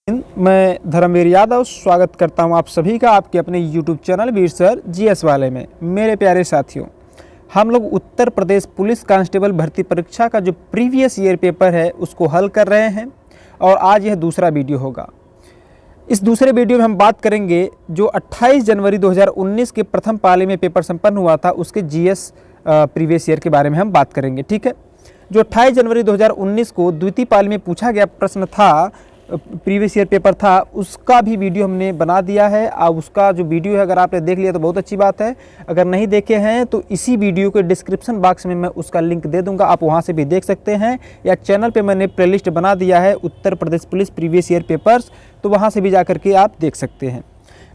मैं धर्मवीर यादव स्वागत करता हूं आप सभी का आपके अपने YouTube चैनल वीर सर जीएस वाले में। मेरे प्यारे साथियों, हम लोग उत्तर प्रदेश पुलिस कांस्टेबल भर्ती परीक्षा का जो प्रीवियस ईयर पेपर है उसको हल कर रहे हैं और आज यह दूसरा वीडियो होगा। इस दूसरे वीडियो में हम बात करेंगे जो 28 जनवरी 2019 के प्रथम पाली में पेपर संपन्न हुआ था उसके जीएस प्रीवियस ईयर के बारे में हम बात करेंगे। ठीक है, जो 28 जनवरी 2019 को द्वितीय पाली में पूछा गया प्रश्न था, प्रीवियस ईयर पेपर था, उसका भी वीडियो हमने बना दिया है। अब उसका जो वीडियो है अगर आपने देख लिया तो बहुत अच्छी बात है, अगर नहीं देखे हैं तो इसी वीडियो के डिस्क्रिप्शन बॉक्स में मैं उसका लिंक दे दूंगा, आप वहां से भी देख सकते हैं, या चैनल पे मैंने प्लेलिस्ट बना दिया है Uttar Pradesh police previous year papers, तो वहाँ से भी जा करके आप देख सकते हैं।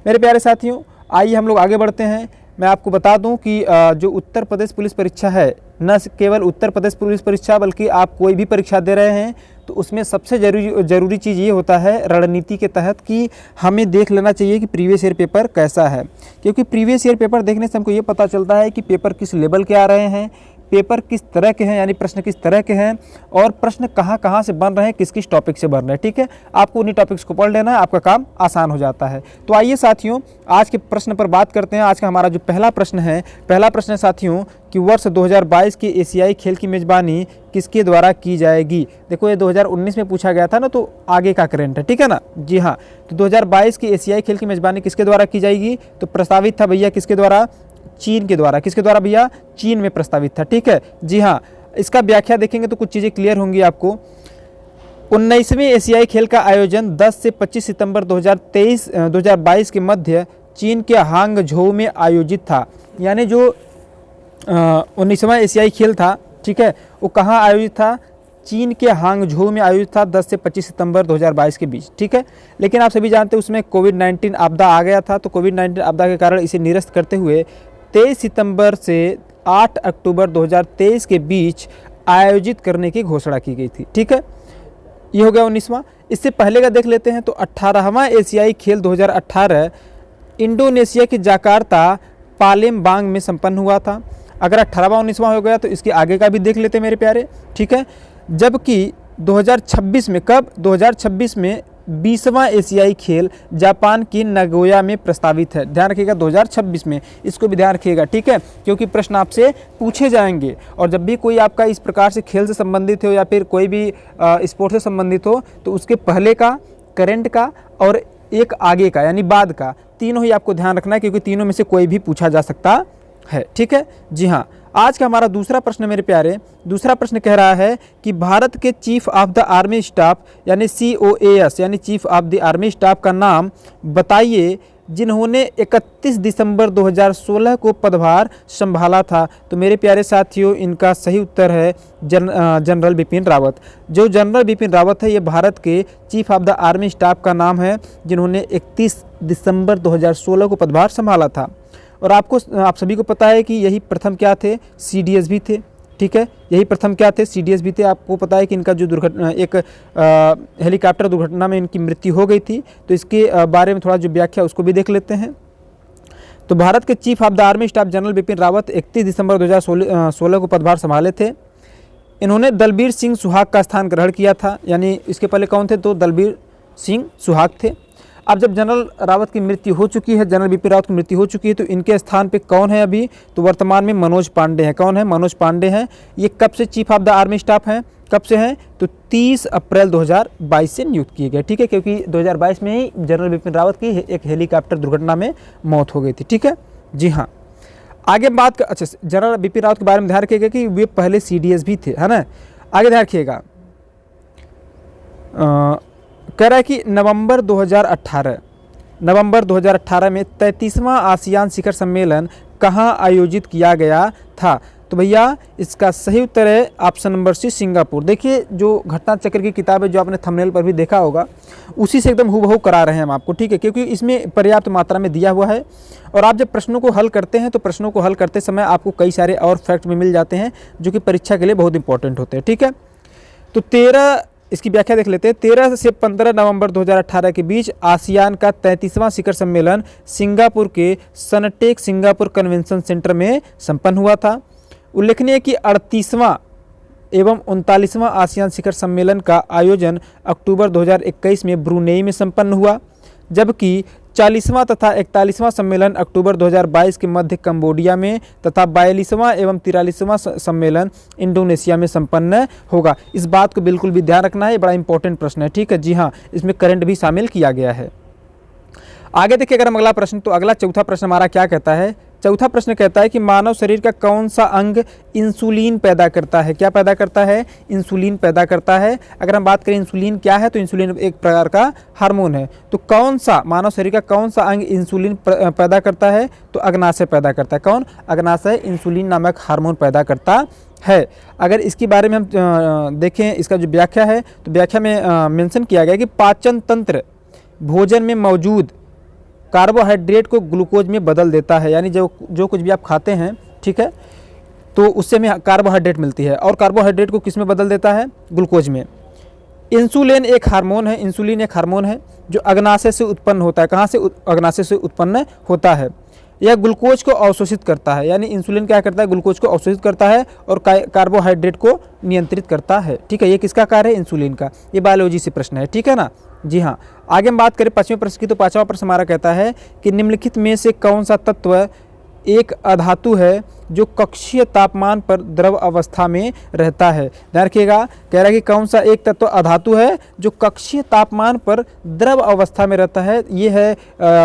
मेरे प्यारे साथियों, आइए हम लोग आगे बढ़ते हैं। मैं आपको बता दूं कि जो उत्तर प्रदेश पुलिस परीक्षा है, न केवल उत्तर प्रदेश पुलिस परीक्षा बल्कि आप कोई भी परीक्षा दे रहे हैं तो उसमें सबसे ज़रूरी चीज़ ये होता है रणनीति के तहत कि हमें देख लेना चाहिए कि प्रीवियस ईयर पेपर कैसा है, क्योंकि प्रीवियस ईयर पेपर देखने से हमको ये पता चलता है कि पेपर किस लेवल के आ रहे हैं, पेपर किस तरह के हैं, यानी प्रश्न किस तरह के हैं और प्रश्न कहाँ से बन रहे हैं, किस किस टॉपिक से बन रहे हैं। ठीक है, आपको उन्हीं टॉपिक्स को पढ़ लेना है, आपका काम आसान हो जाता है। तो आइए साथियों, आज के प्रश्न पर बात करते हैं। आज का हमारा जो पहला प्रश्न है साथियों कि वर्ष 2022 के एशियाई खेल की मेज़बानी किसके द्वारा की जाएगी। देखो, ये 2019 में पूछा गया था ना, तो आगे का करंट है। ठीक है ना, जी हाँ। तो 2022 के एशियाई खेल की मेज़बानी किसके द्वारा की जाएगी, तो प्रस्तावित था भैया किसके द्वारा, चीन के द्वारा। किसके द्वारा भैया, चीन में प्रस्तावित था। ठीक है, जी हाँ। इसका व्याख्या देखेंगे तो कुछ चीज़ें क्लियर होंगी आपको। 19वें एशियाई खेल का आयोजन 10 से 25 सितंबर 2022 के मध्य चीन के हांगझोउ में आयोजित था। यानी जो 19वां एशियाई खेल था, ठीक है, वो कहाँ आयोजित था, चीन के हांगझोउ में आयोजित था 10 से 25 सितंबर 2022 के बीच। ठीक है, लेकिन आप सभी जानते हैं उसमें कोविड-19 आपदा आ गया था, तो कोविड-19 आपदा के कारण इसे निरस्त करते हुए 23 सितंबर से 8 अक्टूबर 2023 के बीच आयोजित करने की घोषणा की गई थी। ठीक है, ये हो गया 19वां। इससे पहले का देख लेते हैं तो 18वां एशियाई खेल 2018 इंडोनेशिया के जकार्ता पालेमबांग में संपन्न हुआ था। अगर 18वां 19वां हो गया तो इसके आगे का भी देख लेते हैं मेरे प्यारे। ठीक है, जबकि 2026 में, कब, 2026 में 20वां एशियाई खेल जापान की नगोया में प्रस्तावित है। ध्यान रखिएगा 2026 में, इसको भी ध्यान रखिएगा। ठीक है, क्योंकि प्रश्न आपसे पूछे जाएंगे और जब भी कोई आपका इस प्रकार से खेल से संबंधित हो या फिर कोई भी स्पोर्ट्स से संबंधित हो तो उसके पहले का, करंट का और एक आगे का यानी बाद का, तीनों ही आपको ध्यान रखना है, क्योंकि तीनों में से कोई भी पूछा जा सकता है। ठीक है, जी हाँ। आज का हमारा दूसरा प्रश्न मेरे प्यारे, दूसरा प्रश्न कह रहा है कि भारत के chief of the army staff यानी COAS यानी chief of the army staff का नाम बताइए जिन्होंने 31 दिसंबर 2016 को पदभार संभाला था। तो मेरे प्यारे साथियों, इनका सही उत्तर है जनरल बिपिन रावत। जो जनरल बिपिन रावत है ये भारत के chief of the army staff का नाम है जिन्होंने 31 दिसंबर 2016 को पदभार संभाला था। और आप सभी को पता है कि यही प्रथम क्या थे, CDS भी थे। ठीक है, यही प्रथम क्या थे, CDS भी थे। आपको पता है कि इनका जो दुर्घटना, एक हेलीकॉप्टर दुर्घटना में इनकी मृत्यु हो गई थी, तो इसके बारे में थोड़ा जो व्याख्या उसको भी देख लेते हैं। तो भारत के chief of the army staff general Bipin Rawat 31 दिसंबर 2016 को पदभार संभाले थे। इन्होंने दलबीर सिंह सुहाग का स्थान ग्रहण किया था, यानी इसके पहले कौन थे, तो दलबीर सिंह सुहाग थे। अब जब जनरल रावत की मृत्यु हो चुकी है, जनरल बिपिन रावत की मृत्यु हो चुकी है, तो इनके स्थान पे कौन है अभी, तो वर्तमान में मनोज पांडे हैं। कौन है, मनोज पांडे हैं। ये कब से chief of the army staff हैं, कब से हैं, तो 30 अप्रैल 2022 से नियुक्त किए गए। ठीक है, क्योंकि 2022 में ही जनरल बिपिन रावत की एक हेलीकॉप्टर दुर्घटना में मौत हो गई थी। ठीक है, जी हाँ। आगे बात कर, अच्छा, जनरल बिपिन रावत के बारे में ध्यान रखिएगा कि वे पहले CDS भी थे, है ना। आगे ध्यान रखिएगा, कह रहा है कि नवंबर 2018 में 33वां आसियान शिखर सम्मेलन कहाँ आयोजित किया गया था। तो भैया इसका सही उत्तर है ऑप्शन नंबर C, सिंगापुर। देखिए, जो घटना चक्र की किताब है जो आपने थंबनेल पर भी देखा होगा, उसी से एकदम हूबहू करा रहे हैं हम आपको। ठीक है, क्योंकि इसमें पर्याप्त मात्रा में दिया हुआ है और आप जब प्रश्नों को हल करते हैं तो प्रश्नों को हल करते समय आपको कई सारे और फैक्ट भी मिल जाते हैं जो कि परीक्षा के लिए बहुत इंपॉर्टेंट होते हैं। ठीक है, तो इसकी व्याख्या देख लेते हैं। 13 से 15 नवंबर 2018 के बीच आसियान का 33वां शिखर सम्मेलन सिंगापुर के सनटेक सिंगापुर कन्वेंशन सेंटर में संपन्न हुआ था। उल्लेखनीय है कि 38वां एवं 39वां आसियान शिखर सम्मेलन का आयोजन अक्टूबर 2021 में ब्रुनेई में संपन्न हुआ, जबकि 40वां तथा 41वां सम्मेलन अक्टूबर 2022 के मध्य कंबोडिया में तथा 42वां एवं 43वां सम्मेलन इंडोनेशिया में संपन्न होगा। इस बात को बिल्कुल भी ध्यान रखना है, बड़ा इंपॉर्टेंट प्रश्न है, ठीक है। जी हाँ, इसमें करंट भी शामिल किया गया है। आगे देखिए अगर हम अगला प्रश्न, तो अगला चौथा प्रश्न हमारा क्या कहता है। चौथा प्रश्न कहता है कि मानव शरीर का कौन सा अंग इंसुलिन पैदा करता है। क्या पैदा करता है? इंसुलिन पैदा करता है। अगर हम बात करें इंसुलिन क्या है, तो इंसुलिन एक प्रकार का हार्मोन है। तो कौन सा मानव शरीर का कौन सा अंग इंसुलिन पैदा करता है? तो अग्नाशय पैदा करता है। कौन? अग्नाशय इंसुलिन नामक हार्मोन पैदा करता है। अगर इसके बारे में हम देखें, इसका जो व्याख्या है, तो व्याख्या में मेंशन किया गया कि पाचन तंत्र भोजन में मौजूद कार्बोहाइड्रेट को ग्लूकोज में बदल देता है। यानी जो कुछ भी आप खाते हैं, ठीक है, तो उससे हमें कार्बोहाइड्रेट मिलती है, और कार्बोहाइड्रेट को किस में बदल देता है? ग्लूकोज में। इंसुलिन एक हार्मोन है, इंसुलिन एक हार्मोन है जो अग्नाशय से उत्पन्न होता है। कहाँ से? अग्नाशय से उत्पन्न होता है। यह ग्लूकोज को अवशोषित करता है। यानी इंसुलिन क्या करता है? ग्लूकोज को अवशोषित करता है और कार्बोहाइड्रेट को नियंत्रित करता है, ठीक है। ये किसका कार्य है? इंसुलिन का। ये बायोलॉजी से प्रश्न है, ठीक है ना। जी हाँ, आगे हम बात करें पांचवें प्रश्न की, तो पांचवा प्रश्न हमारा कहता है कि निम्नलिखित में से कौन सा तत्व एक अधातु है जो कक्षीय तापमान पर द्रव अवस्था में रहता है। ध्यान रखिएगा, कह रहा है कि कौन सा एक तत्व अधातु है जो कक्षीय तापमान पर द्रव अवस्था में रहता है। ये है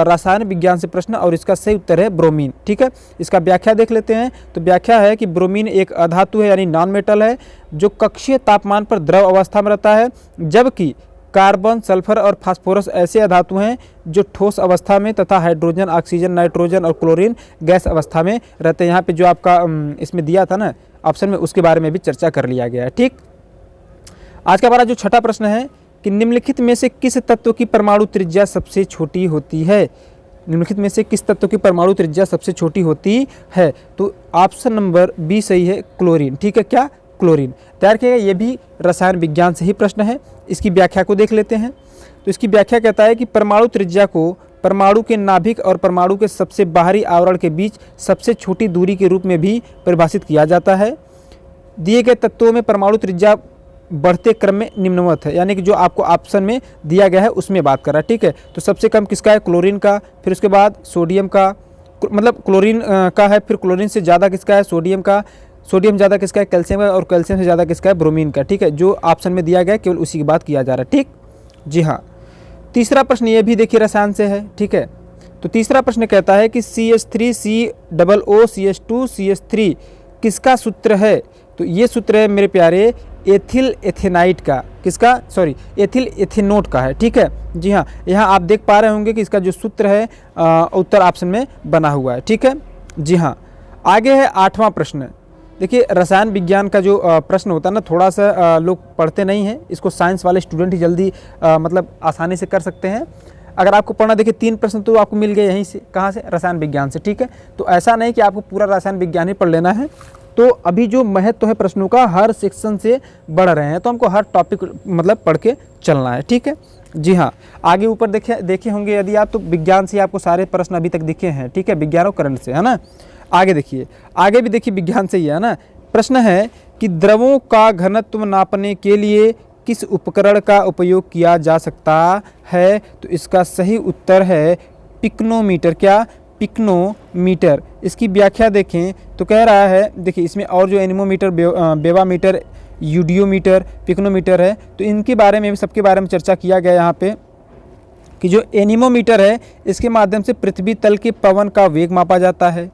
रसायन विज्ञान से प्रश्न, और इसका सही उत्तर है ब्रोमीन, ठीक है। इसका व्याख्या देख लेते हैं। तो व्याख्या है कि ब्रोमीन एक अधातु है, यानी नॉन मेटल है, जो कक्षीय तापमान पर द्रव अवस्था में रहता है, जबकि कार्बन, सल्फर और फास्फोरस ऐसे अधातु हैं जो ठोस अवस्था में तथा हाइड्रोजन, ऑक्सीजन, नाइट्रोजन और क्लोरीन गैस अवस्था में रहते हैं। यहाँ पे जो आपका इसमें दिया था ना ऑप्शन में, उसके बारे में भी चर्चा कर लिया गया है, ठीक। आज का हमारा जो छठा प्रश्न है कि निम्नलिखित में से किस तत्व की परमाणु त्रिज्या सबसे छोटी होती है। निम्नलिखित में से किस तत्व की परमाणु त्रिज्या सबसे छोटी होती है? तो ऑप्शन नंबर बी सही है, क्लोरीन, ठीक है। क्या? क्लोरीन। तैयार किया गया, ये भी रसायन विज्ञान से ही प्रश्न है। इसकी व्याख्या को देख लेते हैं। तो इसकी व्याख्या कहता है कि परमाणु त्रिज्या को परमाणु के नाभिक और परमाणु के सबसे बाहरी आवरण के बीच सबसे छोटी दूरी के रूप में भी परिभाषित किया जाता है। दिए गए तत्वों में परमाणु त्रिज्या बढ़ते क्रम में निम्नवत है, यानी कि जो आपको ऑप्शन में दिया गया है उसमें बात कर रहा है, ठीक है। तो सबसे कम किसका है? क्लोरीन का। फिर उसके बाद सोडियम का, मतलब क्लोरीन का है। फिर क्लोरीन से ज़्यादा किसका है? सोडियम का। सोडियम ज़्यादा किसका है? कैल्शियम का। और कैल्शियम से ज़्यादा किसका है? ब्रोमीन का, ठीक है। जो ऑप्शन में दिया गया है केवल उसी की बात किया जा रहा है, ठीक। जी हाँ, तीसरा प्रश्न ये भी देखिए रसायन से है, ठीक है। तो तीसरा प्रश्न कहता है कि CH3COOCH2CH3 किसका सूत्र है? तो ये सूत्र है मेरे प्यारे एथिल एथेनाइट का। किसका? सॉरी, एथिल एथेनोट का है, ठीक है। जी हाँ, यहाँ आप देख पा रहे होंगे कि इसका जो सूत्र है उत्तर ऑप्शन में बना हुआ है, ठीक है। जी हाँ, आगे है आठवां प्रश्न। देखिए रसायन विज्ञान का जो प्रश्न होता है ना, थोड़ा सा लोग पढ़ते नहीं हैं इसको। साइंस वाले स्टूडेंट ही जल्दी मतलब आसानी से कर सकते हैं। अगर आपको पढ़ना, देखिए 3 प्रश्न तो आपको मिल गए यहीं से। कहाँ से? रसायन विज्ञान से, ठीक है। तो ऐसा नहीं कि आपको पूरा रसायन विज्ञान ही पढ़ लेना है। तो अभी जो महत्व है प्रश्नों का हर सेक्शन से बढ़ रहे हैं, तो हमको हर टॉपिक मतलब पढ़ के चलना है, ठीक है। जी हाँ, आगे ऊपर देखे होंगे यदि आप, तो विज्ञान से आपको सारे प्रश्न अभी तक दिखे हैं, ठीक है। विज्ञान और करंट से, है ना। आगे देखिए, आगे भी देखिए विज्ञान से ही है ना। प्रश्न है कि द्रवों का घनत्व नापने के लिए किस उपकरण का उपयोग किया जा सकता है? तो इसका सही उत्तर है पिक्नोमीटर। क्या? पिक्नोमीटर। इसकी व्याख्या देखें तो कह रहा है, देखिए इसमें और जो एनीमोमीटर, बेवामीटर, यूडियोमीटर, पिक्नोमीटर है, तो इनके बारे में भी, सबके बारे में चर्चा किया गया यहाँ पे कि जो एनीमोमीटर है इसके माध्यम से पृथ्वी तल के पवन का वेग मापा जाता है।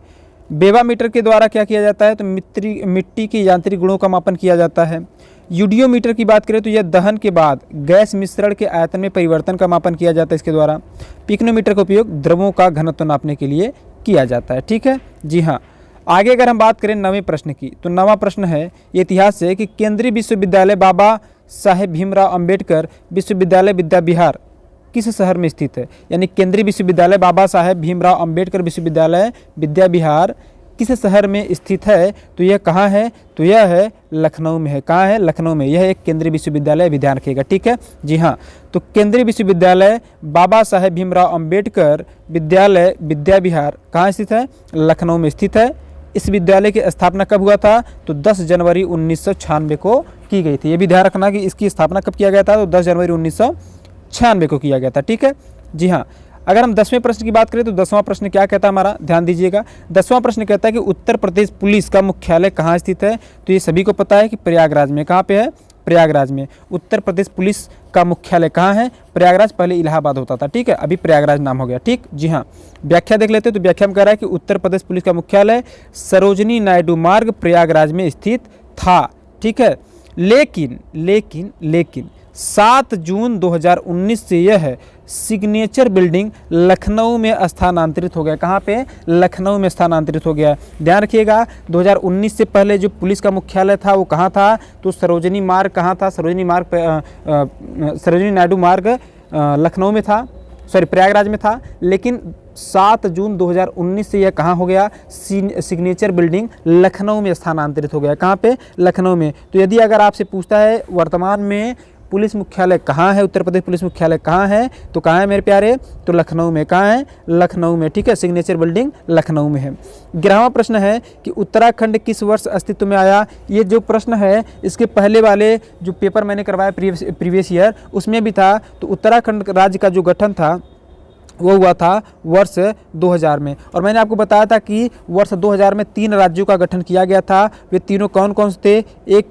बेवामीटर के द्वारा क्या किया जाता है? तो मिट्टी के यांत्रिक गुणों का मापन किया जाता है। यूडियोमीटर की बात करें तो यह दहन के बाद गैस मिश्रण के आयतन में परिवर्तन का मापन किया जाता है इसके द्वारा। पिक्नोमीटर का उपयोग द्रवों का घनत्व नापने के लिए किया जाता है, ठीक है। जी हाँ, आगे अगर हम बात करें 9वें प्रश्न की, तो 9वां प्रश्न है, ये इतिहास से, कि केंद्रीय विश्वविद्यालय बाबा साहेब भीमराव अम्बेडकर विश्वविद्यालय विद्या विहार किस शहर में स्थित है? यानी केंद्रीय विश्वविद्यालय बाबा साहेब भीमराव अम्बेडकर विश्वविद्यालय विद्या विहार किस शहर में स्थित है? तो यह कहाँ है? तो यह है लखनऊ में है। कहाँ है? लखनऊ में। यह एक केंद्रीय विश्वविद्यालय, भी ध्यान रखिएगा, ठीक है। जी हाँ, तो केंद्रीय विश्वविद्यालय बाबा साहेब भीमराव अम्बेडकर विद्यालय विद्या विहार कहाँ स्थित है? लखनऊ में स्थित है। इस विद्यालय की स्थापना कब हुआ था? तो 10 जनवरी 1996 को की गई थी। ये भी ध्यान रखना कि इसकी स्थापना कब किया गया था? तो 10 जनवरी 1996 को किया गया था। ठीक है जी हाँ। अगर हम 10वें प्रश्न की बात करें तो 10वां प्रश्न क्या कहता है हमारा, ध्यान दीजिएगा। 10वां प्रश्न कहता है कि उत्तर प्रदेश पुलिस का मुख्यालय कहाँ स्थित है? तो ये सभी को पता है कि प्रयागराज में। कहाँ पे है? प्रयागराज में। उत्तर प्रदेश पुलिस का मुख्यालय कहाँ है? प्रयागराज। पहले इलाहाबाद होता था, ठीक है, अभी प्रयागराज नाम हो गया। ठीक जी हाँ। व्याख्या देख लेते हैं। तो व्याख्या में कह रहा है कि उत्तर प्रदेश पुलिस का मुख्यालय सरोजनी नायडू मार्ग प्रयागराज में स्थित था। ठीक है, लेकिन 7 जून 2019 से यह सिग्नेचर बिल्डिंग लखनऊ में स्थानांतरित हो गया। कहाँ पे? लखनऊ में स्थानांतरित हो गया। ध्यान रखिएगा, 2019 से पहले जो पुलिस का मुख्यालय था वो कहाँ था? तो सरोजनी मार्ग कहाँ था? सरोजनी नायडू मार्ग लखनऊ में था, सॉरी प्रयागराज में था। लेकिन 7 जून 2019 से यह कहाँ हो गया? सिग्नेचर बिल्डिंग लखनऊ में स्थानांतरित हो गया। कहाँ पे? लखनऊ में। तो यदि अगर आपसे पूछता है वर्तमान में पुलिस मुख्यालय कहाँ है, उत्तर प्रदेश पुलिस मुख्यालय कहाँ है, तो कहाँ है मेरे प्यारे? तो लखनऊ में। कहाँ है? लखनऊ में। ठीक है, सिग्नेचर बिल्डिंग लखनऊ में है। 11वां प्रश्न है कि उत्तराखंड किस वर्ष अस्तित्व में आया? ये जो प्रश्न है इसके पहले वाले जो पेपर मैंने करवाया प्रीवियस ईयर उसमें भी था। तो उत्तराखंड राज्य का जो गठन था वो हुआ था वर्ष 2000 में। और मैंने आपको बताया था कि वर्ष 2000 में 3 राज्यों का गठन किया गया था। वे तीनों कौन कौन से थे? एक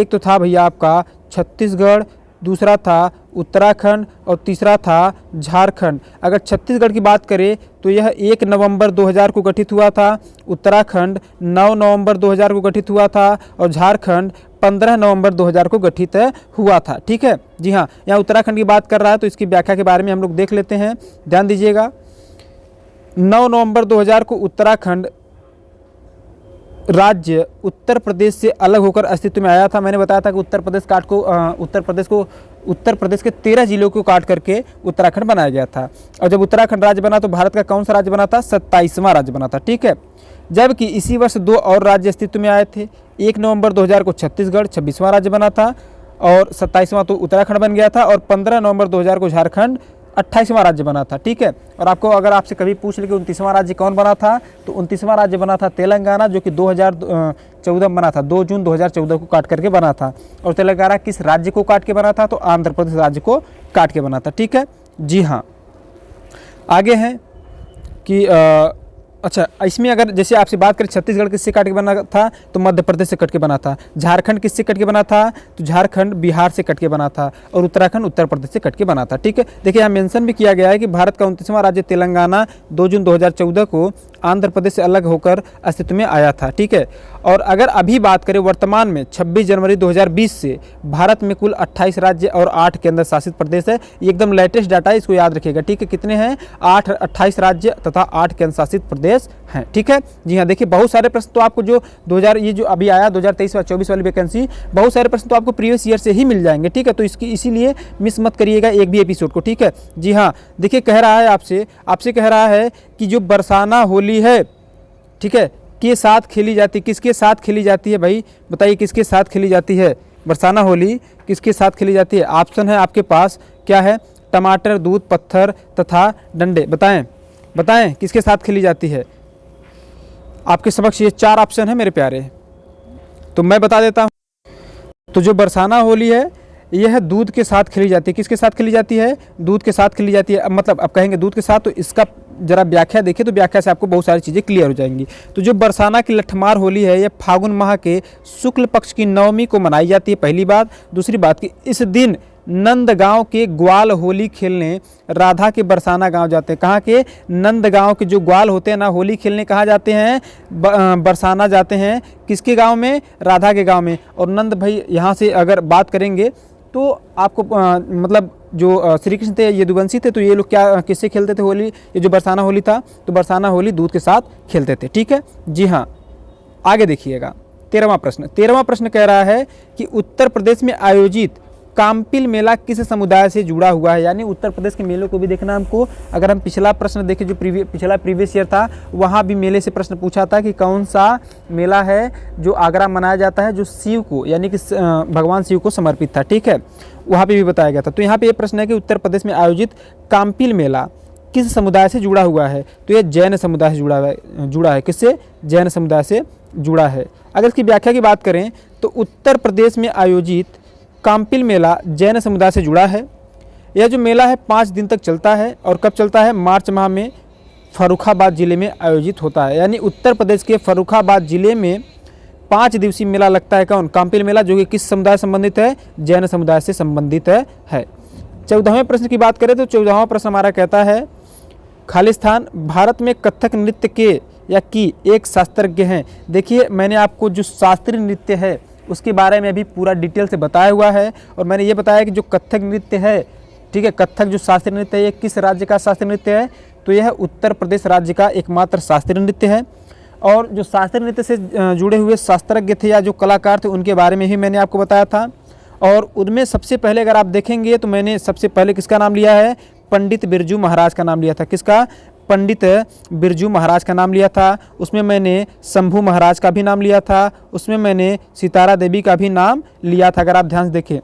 तो था भैया आपका छत्तीसगढ़, दूसरा था उत्तराखंड और तीसरा था झारखंड। अगर छत्तीसगढ़ की बात करें तो यह 1 नवंबर 2000 को गठित हुआ था, उत्तराखंड 9 नवंबर 2000 को गठित हुआ था और झारखंड 15 नवंबर 2000 को गठित हुआ था। ठीक है जी हाँ। यहाँ उत्तराखंड की बात कर रहा है तो इसकी व्याख्या के बारे में हम लोग देख लेते हैं, ध्यान दीजिएगा। 9 नवंबर 2000 को उत्तराखंड राज्य उत्तर प्रदेश से अलग होकर अस्तित्व में आया था। मैंने बताया था कि उत्तर प्रदेश के 13 जिलों को काट करके उत्तराखंड बनाया गया था। और जब उत्तराखंड राज्य बना तो भारत का कौन सा राज्य बना था? 27वां राज्य बना था। ठीक है, जबकि इसी वर्ष 2 और राज्य अस्तित्व में आए थे। 1 नवंबर 2000 को छत्तीसगढ़ 26वां राज्य बना था और 27वां तो उत्तराखंड बन गया था। और 15 नवंबर 2000 को झारखंड 28वां राज्य बना था। ठीक है, और आपको अगर आपसे कभी पूछ ले कि 29वां राज्य कौन बना था, तो 29वां राज्य बना था तेलंगाना, जो कि 2014 में बना था। 2 जून 2014 को काट करके बना था। और तेलंगाना किस राज्य को काट के बना था? तो आंध्र प्रदेश राज्य को काट के बना था। ठीक है जी हाँ। आगे हैं कि अच्छा, इसमें अगर जैसे आपसे बात करें छत्तीसगढ़ किससे काट के बना था? तो मध्य प्रदेश से कट के बना था। झारखंड किससे कट के बना था? तो झारखंड बिहार से कट के बना था। और उत्तराखंड उत्तर प्रदेश से कट के बना था। ठीक है, देखिए यहाँ मेंशन भी किया गया है कि भारत का 29वां राज्य तेलंगाना 2 जून 2014 को आंध्र प्रदेश से अलग होकर अस्तित्व में आया था। ठीक है, और अगर अभी बात करें वर्तमान में 26 जनवरी 2020 से भारत में कुल 28 राज्य और 8 केंद्र शासित प्रदेश है। ये एकदम लेटेस्ट डाटा है, इसको याद रखिएगा। ठीक है, कितने हैं? 28 राज्य तथा 8 केंद्र शासित प्रदेश हैं। ठीक है जी हाँ। देखिए बहुत सारे प्रश्न तो आपको जो 2000 ये जो अभी आया 2023 व 24 वाली वैकेंसी, बहुत सारे प्रश्न तो आपको प्रीवियस ईयर से ही मिल जाएंगे। ठीक है, तो इसकी इसीलिए मिस मत करिएगा एक भी एपिसोड को। ठीक है जी हाँ। देखिए कह रहा है आपसे कह रहा है कि जो बरसाना होली है, ठीक है, के साथ खेली जाती है। किसके साथ खेली जाती है भाई? बताइए किसके साथ खेली जाती है बरसाना होली? किसके साथ खेली जाती है? ऑप्शन है आपके पास, क्या है? टमाटर, दूध, पत्थर तथा डंडे। बताएं किसके साथ खेली जाती है? आपके समक्ष ये 4 ऑप्शन है मेरे प्यारे, तो मैं बता देता हूँ। तो जो बरसाना होली है यह दूध के साथ खेली जाती है। किसके साथ खेली जाती है? दूध के साथ खेली जाती है। अब मतलब अब कहेंगे दूध के साथ, तो इसका जरा व्याख्या देखिए, तो व्याख्या से आपको बहुत सारी चीज़ें क्लियर हो जाएंगी। तो जो बरसाना की लठमार होली है, यह फागुन माह के शुक्ल पक्ष की नवमी को मनाई जाती है, पहली बात। दूसरी बात कि इस दिन नंदगांव के ग्वाल होली खेलने राधा के बरसाना गांव जाते हैं। कहाँ के? नंदगांव के जो ग्वाल होते हैं ना, होली खेलने कहाँ जाते हैं? बरसाना जाते हैं। किसके गांव में? राधा के गांव में। और नंद भाई यहाँ से अगर बात करेंगे तो आपको मतलब जो श्री कृष्ण थे, यदुवंशी थे, तो ये लोग क्या किससे खेलते थे होली? ये जो बरसाना होली था, तो बरसाना होली दूध के साथ खेलते थे। ठीक है जी हाँ। आगे देखिएगा 13वां प्रश्न कह रहा है कि उत्तर प्रदेश में आयोजित काम्पिल मेला किस समुदाय से जुड़ा हुआ है? यानी उत्तर प्रदेश के मेलों को भी देखना हमको। अगर हम पिछला प्रश्न देखें जो पिछला प्रीवियस ईयर था, वहाँ भी मेले से प्रश्न पूछा था कि कौन सा मेला है जो आगरा मनाया जाता है, जो शिव को यानी कि भगवान शिव को समर्पित था। ठीक है, वहाँ पे भी बताया गया था। तो यहाँ पे ये प्रश्न है कि उत्तर प्रदेश में आयोजित काम्पिल मेला किस समुदाय से जुड़ा हुआ है? तो ये जैन समुदाय से जुड़ा है। किससे? जैन समुदाय से जुड़ा है। अगर इसकी व्याख्या की बात करें तो उत्तर प्रदेश में आयोजित काम्पिल मेला जैन समुदाय से जुड़ा है। यह जो मेला है 5 दिन तक चलता है और कब चलता है? मार्च माह में फर्रुखाबाद ज़िले में आयोजित होता है। यानी उत्तर प्रदेश के फर्रुखाबाद ज़िले में 5 दिवसीय मेला लगता है। कौन? काम्पिल मेला, जो कि किस समुदाय से संबंधित है? जैन समुदाय से संबंधित है। 14वें प्रश्न की बात करें तो 14वां प्रश्न हमारा कहता है, खालिस्तान भारत में कथक नृत्य के या की एक शास्त्रज्ञ हैं। देखिए, मैंने आपको जो शास्त्रीय नृत्य है उसके बारे में भी पूरा डिटेल से बताया हुआ है और मैंने ये बताया कि जो कथक नृत्य है, ठीक है, कथक जो शास्त्रीय नृत्य है, ये किस राज्य का शास्त्रीय नृत्य है? तो यह उत्तर प्रदेश राज्य का एकमात्र शास्त्रीय नृत्य है। और जो शास्त्रीय नृत्य से जुड़े हुए शास्त्रज्ञ थे या जो कलाकार थे उनके बारे में ही मैंने आपको बताया था। और उनमें सबसे पहले अगर आप देखेंगे तो मैंने सबसे पहले किसका नाम लिया है? पंडित बिरजू महाराज का नाम लिया था। किसका? पंडित बिरजू महाराज का नाम लिया था। उसमें मैंने शंभू महाराज का भी नाम लिया था। उसमें मैंने सितारा देवी का भी नाम लिया था। अगर आप ध्यान से देखें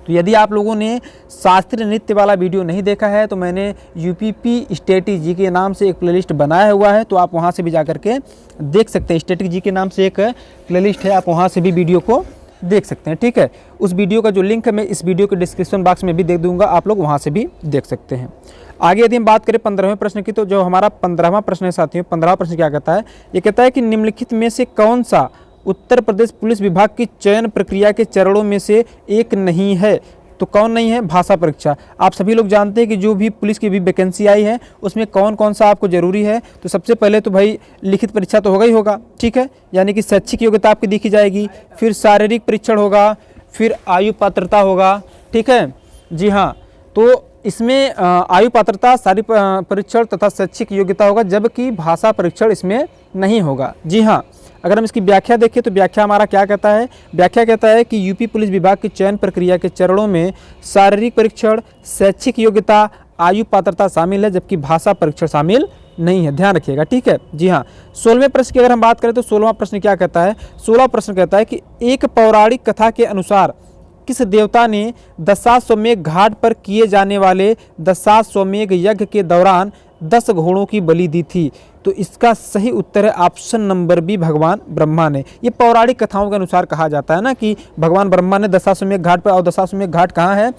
तो यदि आप लोगों ने शास्त्रीय नृत्य वाला वीडियो नहीं देखा है तो मैंने यूपीपी स्टैटिक जी के नाम से एक प्लेलिस्ट बनाया हुआ है, तो आप वहां से भी जाकर के देख सकते हैं। स्टैटिक जी के नाम से एक प्लेलिस्ट है, आप वहां से भी वीडियो को देख सकते हैं। ठीक है, उस वीडियो का जो लिंक है मैं इस वीडियो के डिस्क्रिप्शन बॉक्स में भी दे दूंगा, आप लोग वहां से भी देख सकते हैं। आगे यदि हम बात करें 15वें प्रश्न की, तो जो हमारा 15वां प्रश्न है साथियों, 15वां प्रश्न क्या कहता है? ये कहता है कि निम्नलिखित में से कौन सा उत्तर प्रदेश पुलिस विभाग की चयन प्रक्रिया के चरणों में से एक नहीं है? तो कौन नहीं है? भाषा परीक्षा। आप सभी लोग जानते हैं कि जो भी पुलिस की भी वैकेंसी आई है उसमें कौन कौन सा आपको जरूरी है। तो सबसे पहले तो भाई लिखित परीक्षा तो होगा ही होगा, ठीक है, यानी कि शैक्षिक योग्यता आपकी देखी जाएगी, फिर शारीरिक परीक्षण होगा, फिर आयु पात्रता होगा, ठीक है, जी हाँ। तो इसमें आयु पात्रता, शारीरिक परीक्षण तथा शैक्षिक योग्यता होगा, जबकि भाषा परीक्षण इसमें नहीं होगा। जी हाँ, अगर हम इसकी व्याख्या देखें तो व्याख्या हमारा क्या कहता है? व्याख्या कहता है कि यूपी पुलिस विभाग की चयन प्रक्रिया के चरणों में शारीरिक परीक्षण, शैक्षिक योग्यता, आयु पात्रता शामिल है, जबकि भाषा परीक्षण शामिल नहीं है। ध्यान रखिएगा, ठीक है, जी हाँ। 16वें प्रश्न की अगर हम बात करें तो 16वां प्रश्न क्या कहता है? 16वां प्रश्न कहता है कि एक पौराणिक कथा के अनुसार किस देवता ने दशाश्वमेध घाट पर किए जाने वाले दशाश्वमेध यज्ञ के दौरान 10 घोड़ों की बलि दी थी? तो इसका सही उत्तर है ऑप्शन नंबर बी, भगवान ब्रह्मा ने। ये पौराणिक कथाओं के अनुसार कहा जाता है ना कि भगवान ब्रह्मा ने दशाश्वमेध घाट पर, और दशाश्वमेध घाट कहाँ है?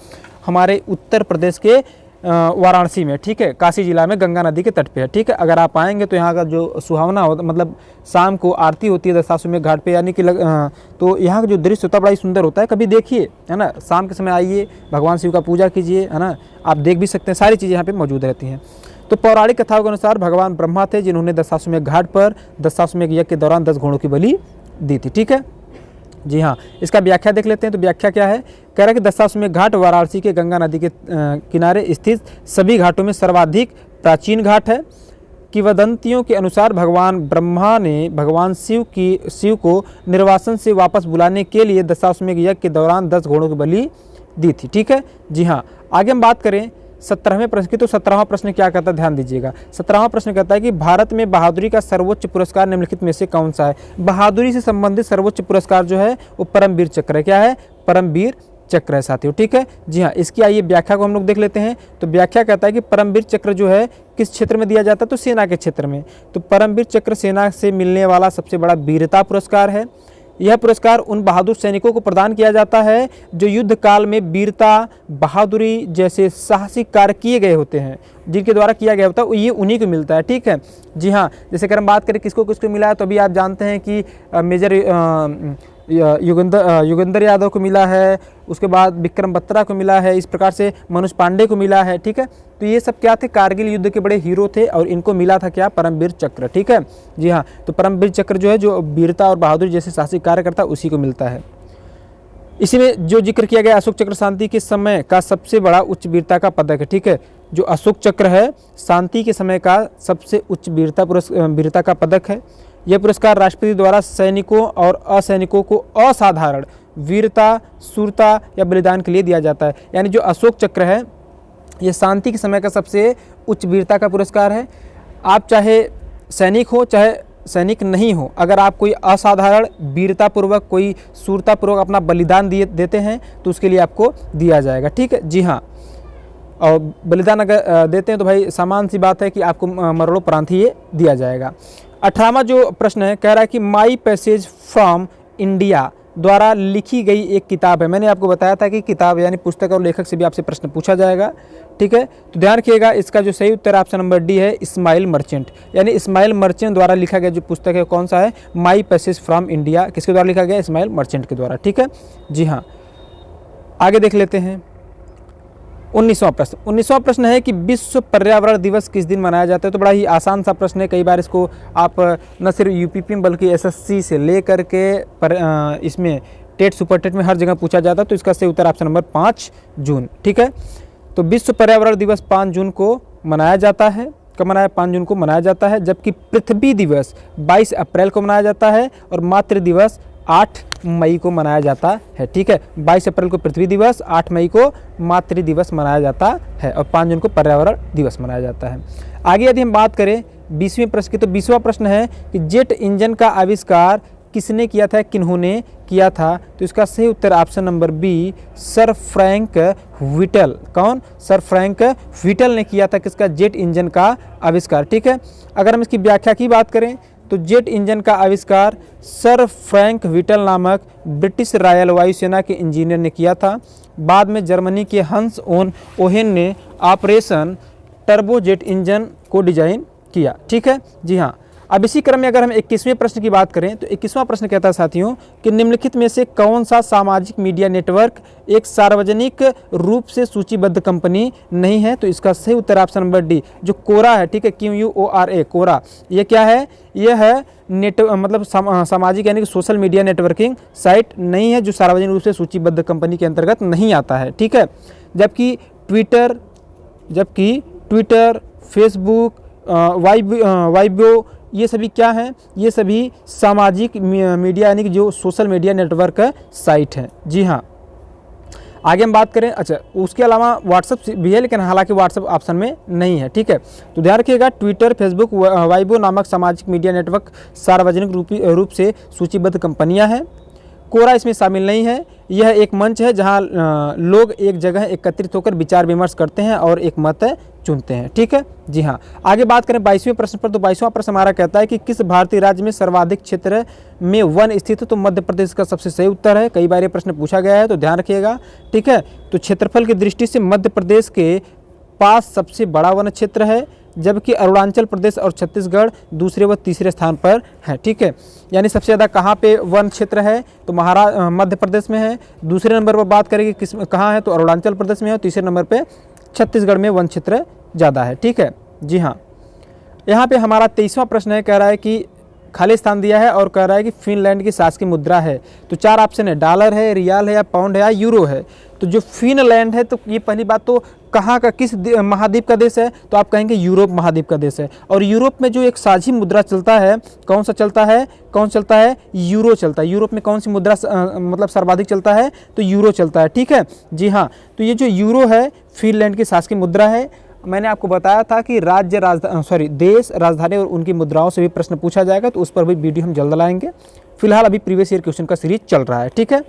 हमारे उत्तर प्रदेश के वाराणसी में, ठीक है, काशी जिला में गंगा नदी के तट पे है, ठीक है। अगर आप आएंगे तो यहाँ का जो सुहावना होता, मतलब शाम को आरती होती है दशाश्वमेध घाट पे, यानी कि तो यहाँ का जो दृश्य होता है बड़ा ही सुंदर होता है। कभी देखिए, है ना, शाम के समय आइए, भगवान शिव का पूजा कीजिए, है ना, आप देख भी सकते हैं, सारी चीज़ें यहाँ पे मौजूद रहती हैं। तो पौराणिक कथाओं के अनुसार भगवान ब्रह्मा थे जिन्होंने दशाश्वमेध घाट पर दशाश्वमेध यज्ञ के दौरान 10 घोड़ों की बलि दी थी, ठीक है, जी हाँ। इसका व्याख्या देख लेते हैं। तो व्याख्या क्या है? कह रहा है कि दशाश्वमेध घाट वाराणसी के गंगा नदी के किनारे स्थित सभी घाटों में सर्वाधिक प्राचीन घाट है। किंवदंतियों के अनुसार भगवान ब्रह्मा ने भगवान शिव को निर्वासन से वापस बुलाने के लिए दशाश्वमेध यज्ञ के दौरान 10 घोड़ों की बलि दी थी, ठीक है, जी हाँ। आगे हम बात करें 17वें प्रश्न की, तो 17वां प्रश्न क्या कहता है? ध्यान दीजिएगा। 17वां प्रश्न कहता है कि भारत में बहादुरी का सर्वोच्च पुरस्कार निम्नलिखित में से कौन सा है? बहादुरी से संबंधित सर्वोच्च पुरस्कार जो है वो परमवीर चक्र है। क्या है? परमवीर चक्र है साथियों, ठीक है, जी हाँ। इसकी आइए व्याख्या को हम लोग देख लेते हैं। तो व्याख्या कहता है कि परमवीर चक्र जो है किस क्षेत्र में दिया जाता है? तो सेना के क्षेत्र में। तो परमवीर चक्र सेना से मिलने वाला सबसे बड़ा वीरता पुरस्कार है। यह पुरस्कार उन बहादुर सैनिकों को प्रदान किया जाता है जो युद्ध काल में वीरता, बहादुरी जैसे साहसिक कार्य किए गए होते हैं, जिनके द्वारा किया गया होता है, ये उन्हीं को मिलता है, ठीक है, जी हाँ। जैसे अगर हम बात करें किसको किसको मिला है, तो अभी आप जानते हैं कि मेजर योगेंद्र यादव को मिला है, उसके बाद विक्रम बत्रा को मिला है, इस प्रकार से मनोज पांडे को मिला है, ठीक है। तो ये सब क्या थे? कारगिल युद्ध के बड़े हीरो थे और इनको मिला था क्या? परमवीर चक्र, ठीक है, जी हाँ। तो परमवीर चक्र जो है जो वीरता और बहादुरी जैसे साहसिक कार्य करता है उसी को मिलता है। इसी में जो जिक्र किया गया अशोक चक्र शांति के समय का सबसे बड़ा उच्च वीरता का पदक है, ठीक है। जो अशोक चक्र है शांति के समय का सबसे उच्च वीरता का पदक है। यह पुरस्कार राष्ट्रपति द्वारा सैनिकों और असैनिकों को असाधारण वीरता, शूरता या बलिदान के लिए दिया जाता है। यानी जो अशोक चक्र है ये शांति के समय का सबसे उच्च वीरता का पुरस्कार है। आप चाहे सैनिक हो चाहे सैनिक नहीं हो, अगर आप कोई असाधारण वीरतापूर्वक, कोई शूरतापूर्वक अपना बलिदान देते हैं तो उसके लिए आपको दिया जाएगा, ठीक है, जी हाँ। और बलिदान अगर देते हैं तो भाई सामान्य सी बात है कि आपको मरणोपरांत ही ये दिया जाएगा। 18वां जो प्रश्न है कह रहा है कि माई पैसेज फ्रॉम इंडिया द्वारा लिखी गई एक किताब है। मैंने आपको बताया था कि किताब यानी पुस्तक और लेखक से भी आपसे प्रश्न पूछा जाएगा, ठीक है। तो ध्यान रखिएगा, इसका जो सही उत्तर ऑप्शन नंबर डी है, इस्माइल मर्चेंट। यानी इस्माइल मर्चेंट द्वारा लिखा गया जो पुस्तक है कौन सा है, माई पैसेज फ्रॉम इंडिया, किसके द्वारा लिखा गया, इस्माइल मर्चेंट के द्वारा, ठीक है जी हाँ। आगे देख लेते हैं 19वां प्रश्न। 19वां प्रश्न है कि विश्व पर्यावरण दिवस किस दिन मनाया जाता है। तो बड़ा ही आसान सा प्रश्न है, कई बार इसको आप न सिर्फ यूपीपी में बल्कि एसएससी से ले करके इसमें टेट सुपर टेट में हर जगह पूछा जाता है। तो इसका सही उत्तर ऑप्शन नंबर 5 जून, ठीक है। तो विश्व पर्यावरण दिवस 5 जून को मनाया जाता है। कब मनाया, 5 जून को मनाया जाता है। जबकि पृथ्वी दिवस 22 अप्रैल को मनाया जाता है और मातृ दिवस 8 मई को मनाया जाता है, ठीक है। 22 अप्रैल को पृथ्वी दिवस, 8 मई को मातृ दिवस मनाया जाता है और 5 जून को पर्यावरण दिवस मनाया जाता है। आगे यदि हम बात करें 20वें प्रश्न की, तो 20वां प्रश्न है कि जेट इंजन का आविष्कार किसने किया था, किन्होंने किया था। तो इसका सही उत्तर option number B, sir Frank Whittle. कौन, सर फ्रैंक व्हिटल ने किया था किसका, जेट इंजन का आविष्कार, ठीक है। अगर हम इसकी व्याख्या की बात करें तो जेट इंजन का आविष्कार सर फ्रैंक व्हिटल नामक ब्रिटिश रॉयल वायुसेना के इंजीनियर ने किया था। बाद में जर्मनी के हंस ओन ओहेन ने ऑपरेशन टर्बोजेट इंजन को डिजाइन किया, ठीक है जी हाँ। अब इसी क्रम में अगर हम 21वें प्रश्न की बात करें तो 21वां प्रश्न कहता है साथियों कि निम्नलिखित में से कौन सा सामाजिक मीडिया नेटवर्क एक सार्वजनिक रूप से सूचीबद्ध कंपनी नहीं है। तो इसका सही उत्तर ऑप्शन नंबर डी, जो कोरा है, ठीक है, QUORA, कोरा, ये क्या है, ये है मतलब सामाजिक यानी कि सोशल मीडिया नेटवर्किंग साइट नहीं है जो सार्वजनिक रूप से सूचीबद्ध कंपनी के अंतर्गत नहीं आता है, ठीक है। जबकि ट्विटर, फेसबुक, वाइबो, ये सभी क्या हैं, ये सभी सामाजिक मीडिया यानी कि जो सोशल मीडिया नेटवर्क साइट हैं, जी हाँ। आगे हम बात करें, अच्छा उसके अलावा व्हाट्सअप भी है लेकिन हालांकि व्हाट्सअप ऑप्शन में नहीं है, ठीक है। तो ध्यान रखिएगा, ट्विटर, फेसबुक, वाइबो नामक सामाजिक मीडिया नेटवर्क सार्वजनिक रूप से सूचीबद्ध कंपनियां हैं। कोरा इसमें शामिल नहीं है। यह एक मंच है जहां लोग एक जगह एकत्रित होकर विचार विमर्श करते हैं और एक मत चुनते हैं, ठीक है जी हाँ। आगे बात करें 22वें प्रश्न पर, तो 22वां प्रश्न हमारा कहता है कि किस भारतीय राज्य में सर्वाधिक क्षेत्र में वन स्थित है। तो मध्य प्रदेश का सबसे सही उत्तर है। कई बार ये प्रश्न पूछा गया है तो ध्यान रखिएगा, ठीक है। तो क्षेत्रफल की दृष्टि से मध्य प्रदेश के पास सबसे बड़ा वन क्षेत्र है, जबकि अरुणाचल प्रदेश और छत्तीसगढ़ दूसरे व तीसरे स्थान पर है, ठीक है। यानी सबसे ज़्यादा कहाँ पे वन क्षेत्र है, तो मध्य प्रदेश में है। दूसरे नंबर पर बात करें कि कहाँ है, तो अरुणाचल प्रदेश में है। और तीसरे नंबर पे छत्तीसगढ़ में वन क्षेत्र ज़्यादा है, ठीक है जी हाँ। यहाँ पे हमारा 23वां प्रश्न है, कह रहा है कि खाली स्थान दिया है और कह रहा है कि फिनलैंड की शासकीय मुद्रा है। तो 4 ऑप्शन है, डॉलर है, रियाल है, या पाउंड है, या यूरो है। तो जो फिनलैंड है, तो ये पहली बात तो कहाँ का, किस महाद्वीप का देश है, तो आप कहेंगे यूरोप महाद्वीप का देश है। और यूरोप में जो एक साझी मुद्रा चलता है, कौन चलता है, यूरो चलता है। यूरोप में कौन सी मुद्रा मतलब सर्वाधिक चलता है, तो यूरो चलता है, ठीक है जी हाँ। तो ये जो यूरो है फिनलैंड की शासकीय मुद्रा है। मैंने आपको बताया था कि देश, राजधानी और उनकी मुद्राओं से भी प्रश्न पूछा जाएगा, तो उस पर भी वीडियो हम जल्द लाएंगे। फिलहाल अभी प्रीवियस ईयर क्वेश्चन का सीरीज चल रहा है, ठीक है।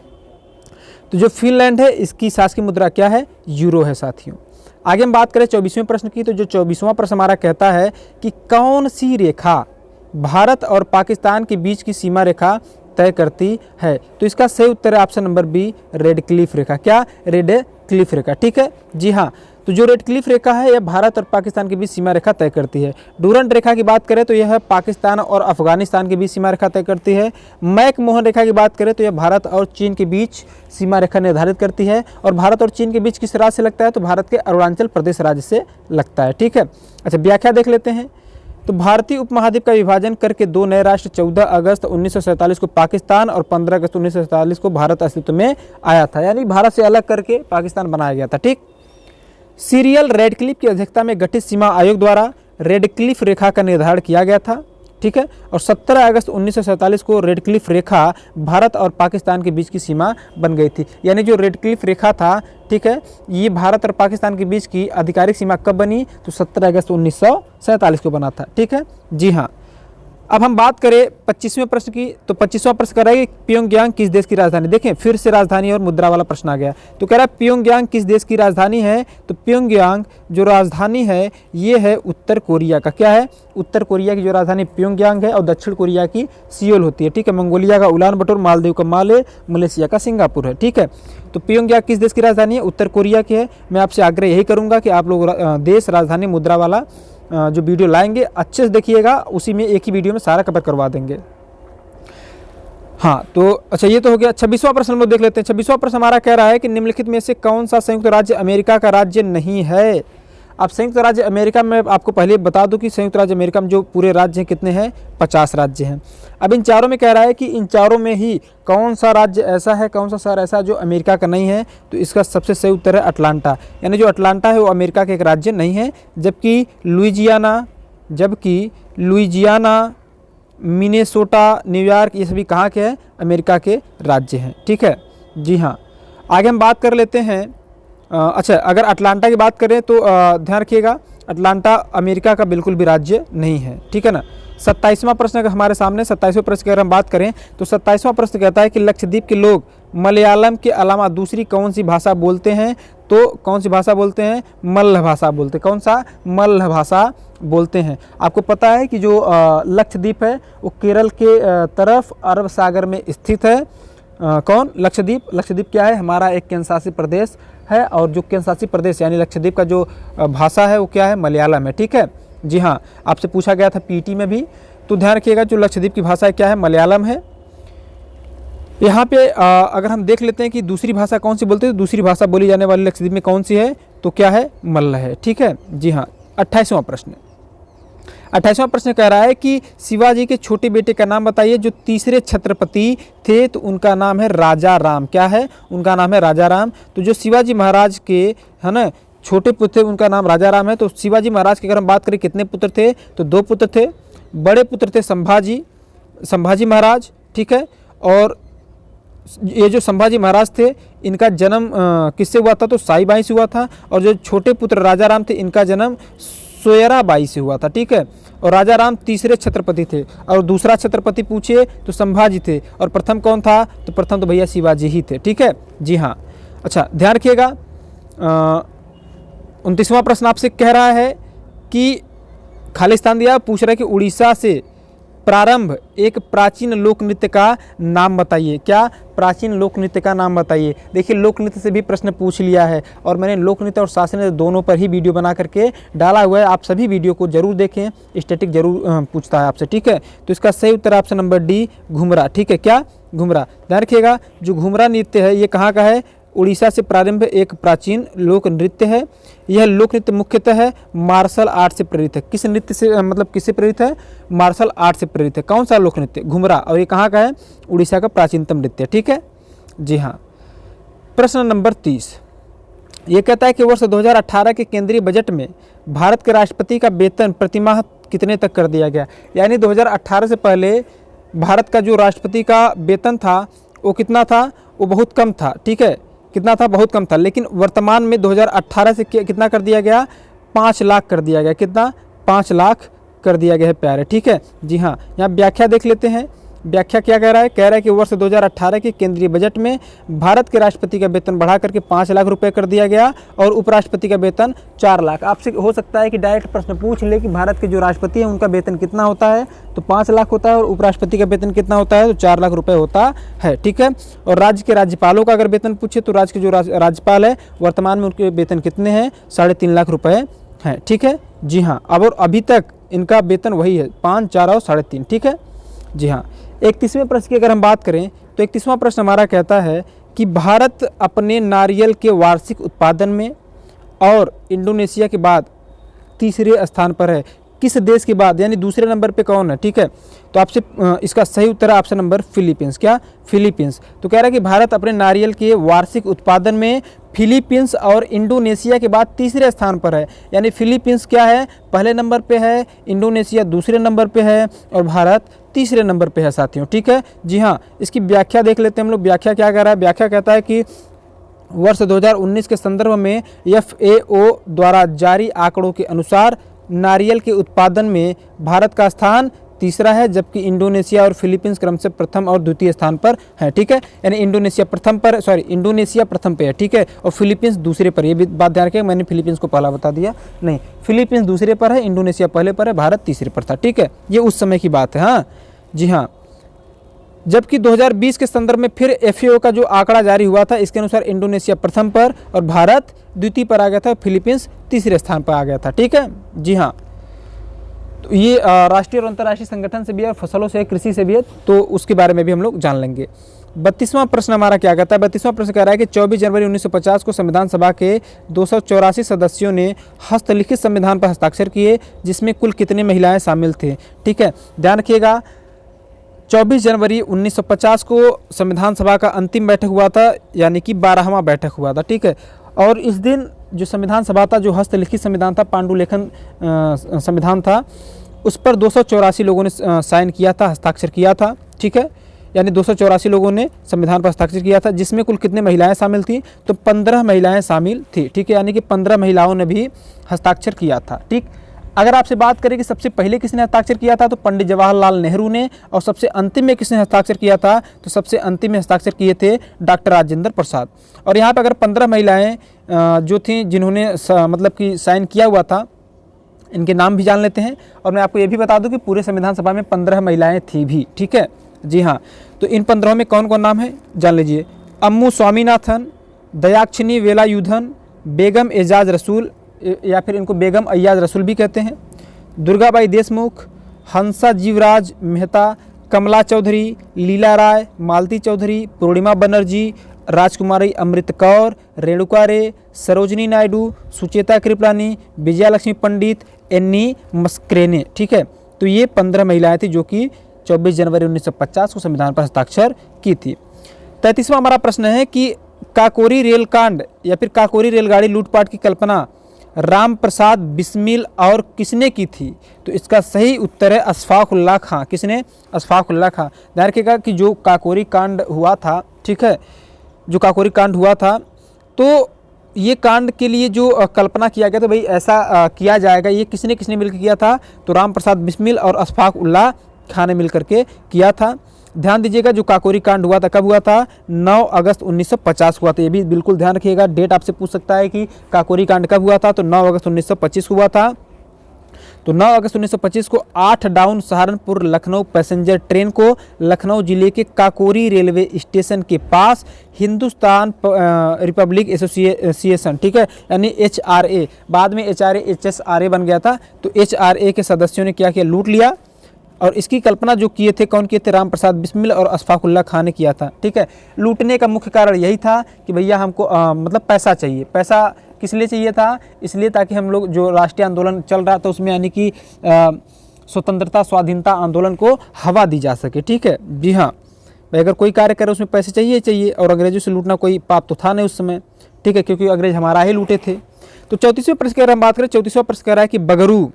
तो जो फिनलैंड है इसकी शासकीय मुद्रा क्या है, यूरो है साथियों। आगे हम बात करें 24वें प्रश्न की, तो जो 24वां प्रश्न हमारा कहता है कि कौन सी रेखा भारत और पाकिस्तान के बीच की सीमा रेखा तय करती है। तो इसका सही उत्तर है option number B, Radcliffe रेखा। क्या, रेड क्लिफ रेखा, ठीक है जी हाँ। तो जो रेड क्लिफ रेखा है यह भारत और पाकिस्तान के बीच सीमा रेखा तय करती है। डूरंट रेखा की बात करें तो यह पाकिस्तान और अफगानिस्तान के बीच सीमा रेखा तय करती है। मैकमोहन रेखा की बात करें तो यह भारत और चीन के बीच सीमा रेखा निर्धारित करती है। और भारत और चीन के बीच किस राज्य से लगता है, तो भारत के अरुणाचल प्रदेश राज्य से लगता है, ठीक है। अच्छा व्याख्या देख लेते हैं। तो भारतीय उपमहाद्वीप का विभाजन करके 2 नए राष्ट्र 14 अगस्त 1947 को पाकिस्तान और 15 अगस्त 1947 को भारत अस्तित्व में आया था। यानी भारत से अलग करके पाकिस्तान बनाया गया था, ठीक। सीरियल रेडक्लिफ की अध्यक्षता में गठित सीमा आयोग द्वारा रेडक्लिफ रेखा का निर्धारण किया गया था, ठीक है। और 17 अगस्त 1947 को रेडक्लिफ रेखा भारत और पाकिस्तान के बीच की सीमा बन गई थी। यानी जो रेडक्लिफ रेखा था, ठीक है, ये भारत और पाकिस्तान के बीच की आधिकारिक सीमा कब बनी, तो 17 अगस्त 1947 को बना था, ठीक है जी हाँ। अब हम बात करें 25वें प्रश्न की, तो 25वां प्रश्न कह रहा है कि प्योंगयांग किस देश की राजधानी। देखें फिर से राजधानी और मुद्रा वाला प्रश्न आ गया। तो कह रहा है प्योंगयांग किस देश की राजधानी है। तो प्योंगयांग जो राजधानी है ये है उत्तर कोरिया का। क्या है, उत्तर कोरिया की जो राजधानी प्योंगयांग है, और दक्षिण कोरिया की सियोल होती है। ठीक है, मंगोलिया का उलान बटोर, मालदीव का माले, मलेशिया का सिंगापुर है। ठीक है, तो प्योंगयांग किस देश की राजधानी है, उत्तर कोरिया की है। मैं आपसे आग्रह यही करूँगा कि आप लोग देश राजधानी मुद्रा वाला जो वीडियो लाएंगे अच्छे से देखिएगा, उसी में एक ही वीडियो में सारा कवर करवा देंगे। हाँ, तो अच्छा ये तो हो गया। 26वां प्रश्न हम लोग देख लेते हैं। 26वां प्रश्न हमारा कह रहा है कि निम्नलिखित में से कौन सा संयुक्त राज्य अमेरिका का राज्य नहीं है। अब संयुक्त राज्य अमेरिका में आपको पहले बता दूं कि संयुक्त राज्य अमेरिका में जो पूरे राज्य हैं कितने हैं, 50 राज्य हैं। अब इन चारों में कह रहा है कि इन चारों में ही कौन सा राज्य ऐसा है, कौन सा शहर ऐसा जो अमेरिका का नहीं है। तो इसका सबसे सही उत्तर है अटलांटा, यानी जो अटलांटा है वो अमेरिका का एक राज्य नहीं है। जबकि लुइजियाना, मिनेसोटा, न्यूयॉर्क, ये सभी कहाँ के हैं, अमेरिका के राज्य हैं। ठीक है जी हाँ, आगे हम बात कर लेते हैं। अच्छा, अगर अटलांटा की बात करें तो ध्यान रखिएगा अटलांटा अमेरिका का बिल्कुल भी राज्य नहीं है। ठीक है ना। 27वां प्रश्न अगर हमारे सामने, 27वें प्रश्न की अगर हम बात करें तो 27वां प्रश्न कहता है कि लक्षद्वीप के लोग मलयालम के अलावा दूसरी कौन सी भाषा बोलते हैं। तो कौन सी भाषा बोलते हैं, मल्ल भाषा बोलते हैं। कौन सा, मल्ल भाषा बोलते हैं। आपको पता है कि जो लक्षद्वीप है वो केरल के तरफ अरब सागर में स्थित है। कौन, लक्षद्वीप। लक्षद्वीप क्या है, हमारा एक केंद्र शासित प्रदेश है, और जो केंद्र शासित प्रदेश यानी लक्षद्वीप का जो भाषा है वो क्या है, मलयालम है। ठीक है जी हाँ, आपसे पूछा गया था पीटी में भी, तो ध्यान रखिएगा जो लक्षद्वीप की भाषा क्या है, मलयालम है। यहाँ पे अगर हम देख लेते हैं कि दूसरी भाषा कौन सी बोलते हैं, तो दूसरी भाषा बोली जाने वाली लक्षद्वीप में कौन सी है, तो क्या है, मल्ल है। ठीक है जी हाँ। 28वां प्रश्न, 28वां प्रश्न कह रहा है कि शिवाजी के छोटे बेटे का नाम बताइए जो तीसरे छत्रपति थे। तो उनका नाम है राजा राम। क्या है, उनका नाम है राजा राम। तो जो शिवाजी महाराज के है ना छोटे पुत्र थे उनका नाम राजा राम है। तो शिवाजी महाराज की अगर हम बात करें कितने पुत्र थे, तो 2 पुत्र थे। बड़े पुत्र थे संभाजी महाराज। ठीक है, और ये जो संभाजी महाराज थे इनका जन्म किससे हुआ था, तो साईबाई से हुआ था। और जो छोटे पुत्र राजा राम थे इनका जन्म सोयराबाई से हुआ था। ठीक है, और राजा राम तीसरे छत्रपति थे। और दूसरा छत्रपति पूछिए तो संभाजी थे, और प्रथम कौन था, तो प्रथम तो भैया शिवाजी ही थे। ठीक है जी हाँ। अच्छा ध्यान रखिएगा, 29वां प्रश्न आपसे कह रहा है कि खालिस्तान दिया, पूछ रहा है कि उड़ीसा से प्रारंभ एक प्राचीन लोक नृत्य का नाम बताइए। क्या, प्राचीन लोक नृत्य का नाम बताइए। देखिए लोक नृत्य से भी प्रश्न पूछ लिया है, और मैंने लोक नृत्य और शास्त्रीय नृत्य दोनों पर ही वीडियो बना करके डाला हुआ है। आप सभी वीडियो को जरूर देखें, स्टैटिक जरूर पूछता है आपसे। ठीक है, तो इसका सही उत्तर ऑप्शन नंबर डी, घुमरा। ठीक है, क्या, घुमरा। ध्यान रखिएगा जो घुमरा नृत्य है ये कहाँ का है, उड़ीसा से प्रारंभ एक प्राचीन लोक नृत्य है। यह लोक नृत्य मुख्यतः है मार्शल आर्ट से प्रेरित है। किस नृत्य से, मतलब किससे प्रेरित है, मार्शल आर्ट से प्रेरित है। कौन सा लोक नृत्य, घुमरा। और ये कहाँ का है, उड़ीसा का प्राचीनतम नृत्य। ठीक है जी हाँ। प्रश्न नंबर 30 ये कहता है कि वर्ष 2018 के केंद्रीय बजट में भारत के राष्ट्रपति का वेतन प्रतिमाह कितने तक कर दिया गया। यानी 2018 से पहले भारत का जो राष्ट्रपति का वेतन था वो कितना था, वो बहुत कम था। ठीक है, कितना था, बहुत कम था। लेकिन वर्तमान में 2018 से कितना कर दिया गया, 5 लाख कर दिया गया। कितना, 5 लाख कर दिया गया है प्यारे। ठीक है जी हाँ। यहाँ व्याख्या देख लेते हैं, व्याख्या क्या कह रहा है, कह रहा है कि वर्ष 2018 के केंद्रीय बजट में भारत के राष्ट्रपति का वेतन बढ़ा करके 5 लाख रुपए कर दिया गया, और उपराष्ट्रपति का वेतन 4 लाख। आपसे हो सकता है कि डायरेक्ट प्रश्न पूछ ले कि भारत के जो राष्ट्रपति हैं उनका वेतन कितना होता है, तो 5 लाख होता है, और उपराष्ट्रपति का वेतन कितना होता है, तो 4 लाख रुपए होता है। ठीक है, और राज्य के राज्यपालों का अगर वेतन पूछे तो राज्य के जो राज्यपाल है वर्तमान में उनके वेतन कितने हैं, 3.5 लाख रुपए हैं। ठीक है जी हाँ। अब और अभी तक इनका वेतन वही है, 5, 4 और 3.5। ठीक है जी हाँ। 31वें प्रश्न की अगर हम बात करें तो 31वां प्रश्न हमारा कहता है कि भारत अपने नारियल के वार्षिक उत्पादन में और इंडोनेशिया के बाद तीसरे स्थान पर है। किस देश के बाद, यानी दूसरे नंबर पे कौन है। ठीक है, तो आपसे इसका सही उत्तर है ऑप्शन नंबर फिलीपींस। क्या, फिलीपींस। तो कह रहा है कि भारत अपने नारियल के वार्षिक उत्पादन में फिलीपींस और इंडोनेशिया के बाद तीसरे स्थान पर है। यानी फिलीपींस क्या है, पहले नंबर पे है, इंडोनेशिया दूसरे नंबर पे है, और भारत तीसरे नंबर पे है साथियों। ठीक है जी हाँ। इसकी व्याख्या देख लेते हैं हम लोग, व्याख्या क्या कह रहा है। व्याख्या कहता है कि वर्ष 2019 के संदर्भ में FAO द्वारा जारी आंकड़ों के अनुसार नारियल के उत्पादन में भारत का स्थान तीसरा है, जबकि इंडोनेशिया और फिलीपींस क्रम से प्रथम और द्वितीय स्थान पर है। ठीक है, यानी इंडोनेशिया प्रथम पे है। ठीक है, और फिलीपींस दूसरे पर। ये भी बात ध्यान रखिए, मैंने फिलीपींस को पहला बता दिया नहीं, फिलीपींस दूसरे पर है, इंडोनेशिया पहले पर है, भारत तीसरे पर था। ठीक है, ये उस समय की बात है। हाँ जी हाँ, जबकि 2020 के संदर्भ में फिर FAO का जो आंकड़ा जारी हुआ था, इसके अनुसार इंडोनेशिया प्रथम पर और भारत द्वितीय पर आ गया था, फिलीपींस तीसरे स्थान पर आ गया था। ठीक है जी हाँ, तो ये राष्ट्रीय और अंतर्राष्ट्रीय संगठन से भी है, फसलों से है, कृषि से भी है, तो उसके बारे में भी हम लोग जान लेंगे। 32वां प्रश्न हमारा क्या कहता है? 32वां प्रश्न कह रहा है कि 24 जनवरी 1950 को संविधान सभा के 284 सदस्यों ने हस्तलिखित संविधान पर हस्ताक्षर किए, जिसमें कुल कितने महिलाएं शामिल थे? ठीक है, ध्यान रखिएगा, 24 जनवरी 1950 को संविधान सभा का अंतिम बैठक हुआ था, यानी कि 12वां बैठक हुआ था। ठीक है, और इस दिन जो संविधान सभा था, जो हस्तलिखित संविधान था, पांडुलेखन संविधान था, उस पर 284 लोगों ने साइन किया था, हस्ताक्षर किया था। ठीक है, यानी 284 लोगों ने संविधान पर हस्ताक्षर किया था, जिसमें कुल कितने महिलाएं शामिल थी? तो 15 महिलाएं शामिल थी। ठीक है, यानी कि 15 महिलाओं ने भी हस्ताक्षर किया था। ठीक, अगर आपसे बात करें कि सबसे पहले किसने हस्ताक्षर किया था, तो पंडित जवाहरलाल नेहरू ने, और सबसे अंतिम में किसने हस्ताक्षर किया था? तो सबसे अंतिम में हस्ताक्षर किए थे डॉक्टर राजेंद्र प्रसाद। और यहाँ पर अगर 15 महिलाएं जो थीं जिन्होंने मतलब कि साइन किया हुआ था, इनके नाम भी जान लेते हैं। और मैं आपको ये भी बता दूं कि पूरे संविधान सभा में 15 महिलाएं थी भी। ठीक है जी हाँ, तो इन 15 में कौन कौन नाम है जान लीजिए। अम्मू स्वामीनाथन, दयाक्षिणी वेलायुधन, बेगम एजाज रसूल, या फिर इनको बेगम अय्याज रसूल भी कहते हैं, दुर्गाबाई देशमुख, हंसा जीवराज मेहता, कमला चौधरी, लीला राय, मालती चौधरी, पूर्णिमा बनर्जी, राजकुमारी अमृत कौर, रेणुका रे, सरोजनी नायडू, सुचेता कृपलानी, विजयालक्ष्मी पंडित, एन्नी मस्क्रेने। ठीक है, तो ये 15 महिलाएं थी जो कि 24 जनवरी 1950 को संविधान पर हस्ताक्षर की थी। 33वां हमारा प्रश्न है कि काकोरी रेलकांड या फिर काकोरी रेलगाड़ी लूटपाट की कल्पना राम प्रसाद बिस्मिल और किसने की थी? तो इसका सही उत्तर है अशफाक उल्लाह खां। किसने? अशफाक उल्लाह खां। ध्यान रखिएगा कि जो काकोरी कांड हुआ था, ठीक है, जो काकोरी कांड हुआ था, तो ये कांड के लिए जो कल्पना किया गया था, भाई ऐसा किया जाएगा, ये किसने किसने मिलकर किया था? तो राम प्रसाद बिस्मिल और अशफाक उल्लाह खां ने मिलकर के किया था। ध्यान दीजिएगा, जो काकोरी कांड हुआ था कब हुआ था? 9 अगस्त 1950 हुआ था। ये भी बिल्कुल ध्यान रखिएगा, डेट आपसे पूछ सकता है कि काकोरी कांड कब हुआ था, तो 9 अगस्त 1925 हुआ था। तो 9 अगस्त 1925 को 8 down Saharanpur Lucknow passenger train को लखनऊ जिले के काकोरी रेलवे स्टेशन के पास हिंदुस्तान रिपब्लिक एसोसिएशन, ठीक है, यानी HRA, बाद में HSRA बन गया था, तो HRA के सदस्यों ने क्या किया? लूट लिया। और इसकी कल्पना जो किए थे, कौन किए थे? राम प्रसाद बिस्मिल और अशफाक उल्लाह खां ने किया था। ठीक है, लूटने का मुख्य कारण यही था कि भैया हमको मतलब पैसा चाहिए। पैसा किस लिए चाहिए था? इसलिए ताकि हम लोग जो राष्ट्रीय आंदोलन चल रहा था उसमें, यानी कि स्वतंत्रता स्वाधीनता आंदोलन को हवा दी जा सके। ठीक है जी हाँ, भाई अगर कोई कार्य करे उसमें पैसे चाहिए, और अंग्रेजों से लूटना कोई पाप तो था नहीं उस समय। ठीक है, क्योंकि अंग्रेज हमारा ही लूटे थे। तो 34वें प्रश्न की अगर हम बात करें, 34वां प्रश्न कह रहा है कि बगरू